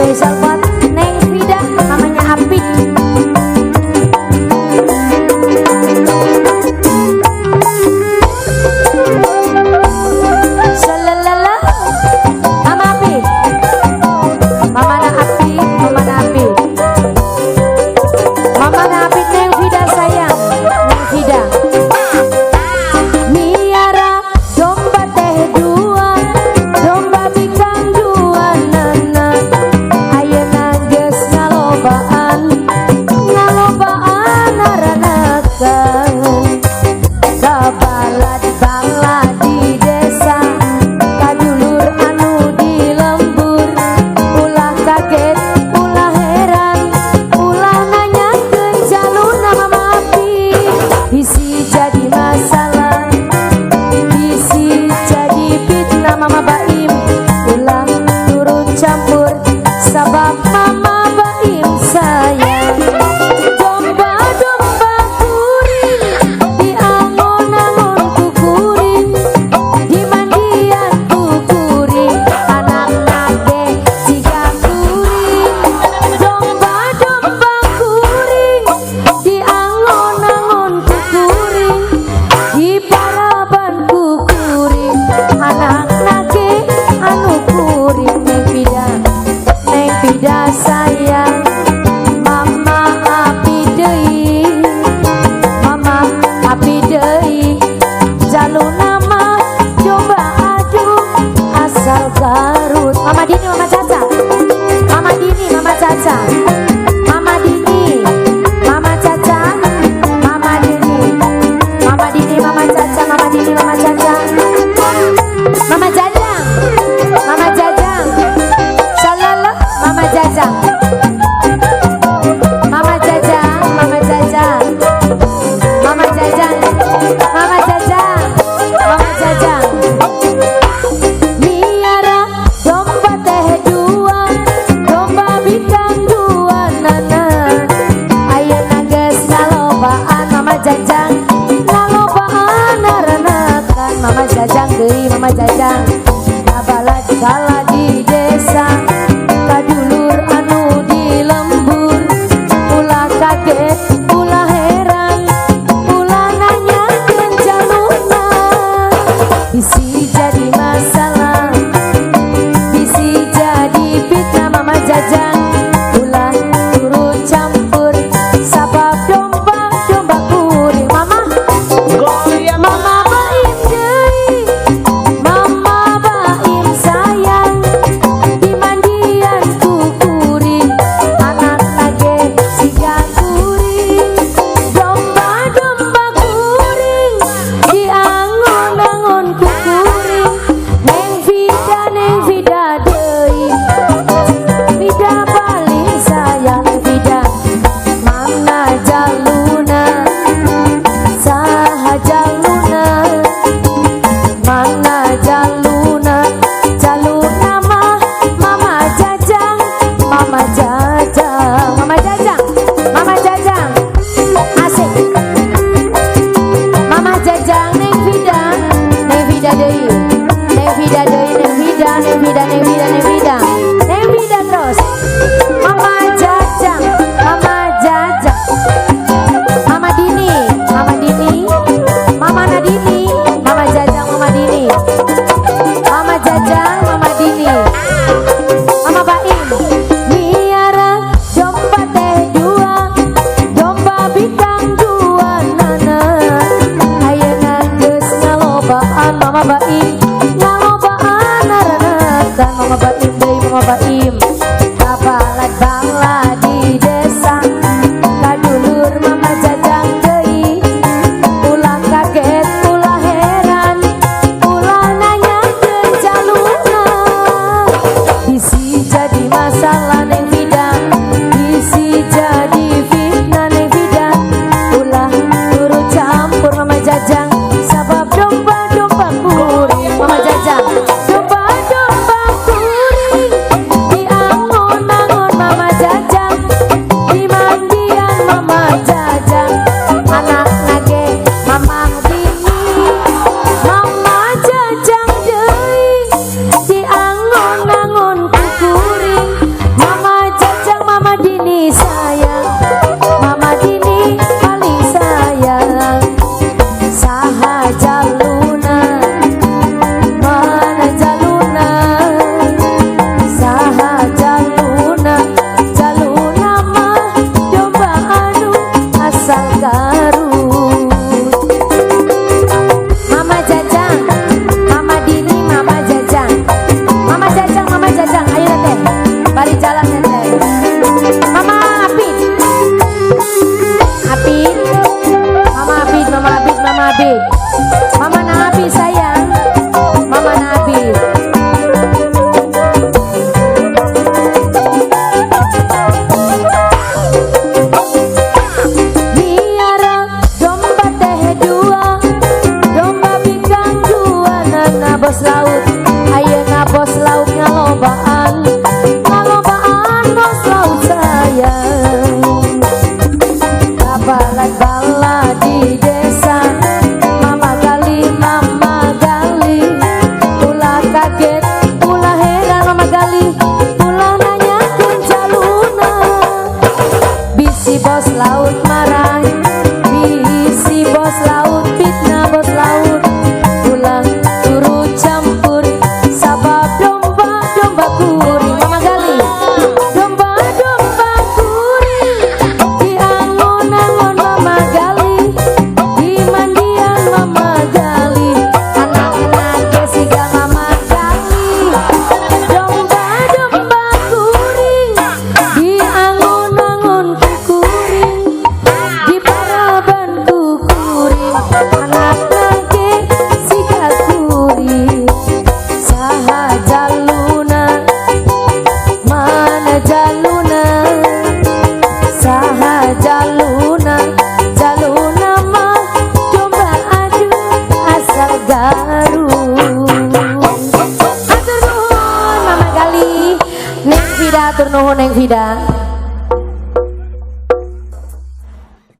Spesial buat Neng Vida, namanya Apik. Salalala, Mama Apik, Mama na Apik, Mama na Apik, Mama na Apik, Neng Vida sayang, Neng Vida. Miara domba teh dua, domba bikang dua nana. Ayeuna geus ngalobaan, ngalobaan aranakan. Kabalad-balad di desa, kadulur anu di lembur. Ulah kaget, ulah heran, ulah nanyakeun jaluna Mama Apik. Bisi jadi masalah, bisi jadi fitnah Mama Baim. Ulah turun campur, sabab Mama Baim sayang. Domba-domba kuring, diangon-angon ku kuring, dimandian ku kuring, anak nage jiga kuring. Domba-domba kuring, diangon-angon ku kuring, diparaban ku kuring, anak nage anu kuring. Neng Vida, Neng Vida sayang, Mama Apik deui, Mama Apik deui. Jaluna mah coba aduh asal Garut. Mama Dini, Mama Caca, Mama Dini, Mama Caca, Mama Dini, Mama Caca, Mama Dini, Mama Dini, Mama Caca, Mama Dini, Mama Caca, Mama Jajang, Mama Jajang, Salala, Mama Jajang, Mama Jajang, Mama Jajang, Mama Jajang, Mama Jajang, Mama Jajang. Miara domba teh dua, domba bikang dua nana. Ayeuna geus ngalobaan Mama Jajang, ngalobaan aranakan. Mama Jajang deui, Mama Jajang. Kabalad-balad di desa, kadulur anu di lembur. Ulah kaget, ulah heran, ulah nanyakeun jaluna. Bisi jadi masalah, bisi jadi fitnah Mama Jajang. Ulah turun campur, sabab domba-domba kuring. Mama, Mama Baim deui, Mama Baim sayang, dimandian ku kuring, anak lage siga kuring. Domba-domba kuring, diangon-angon ku kuring. Neng Vida, Neng Vida deui, Vida paling sayang. Vida mana jaluna, saha jaluna, mana jaluna, jaluna mah Mama Jajang, Mama Jajang, Mama Jajang, Mama Jajang, asik. Mama Jajang, Neng Vida, Neng Vida deui, Neng Vida deui, Neng Vida, Neng Vida, Neng Vida, Neng Vida, Neng Vida terus. Mama Jajang, Mama Jajang, Mama Dini, Mama Dini, Mama Nadini, Mama Jajang, Mama Dini, Mama Jajang, Mama Dini, Mama Baim. Miara domba teh dua, domba bikang dua nana. Ayeuna geus ngalobaan Mama Baim, ngalobaan aranakan. Mama Baim deui, Mama Baim. Kabalad-balad di desa, kadulur Mama Jajang deui. Ulah kaget, ulah heran, ulah nanyakeun jaluna. Bisi jadi masalah Neng Vida, bisi jadi fitnah Neng Vida. Ulah turun campur Mama Jajang, sabab domba-domba kuring. Mama laut, ayeuna bos laut ngalobaan, ngalobaan bos laut sayang. Kabalan bala di desa, mama gali, ulah kaget, ulah heran mama gali, ulah nanya jaluna. Bisi bos laut marah, bisi bos laut fitnah bos laut, pulang turut campur sabab domba kuring mama gali, domba kuring di angon-angon mama gali, di mandian mama gali, anak-anak kesiga mama gali, domba kuring di angon-angon kuring, di paraban kuring, anak-anak kesiga kuring. Saha jaluna, mana jaluna, saha jaluna, jaluna mah domba adu asal Garut. Atur nuhun Mama Gali, Neng Vida, atur nuhun Neng Vida.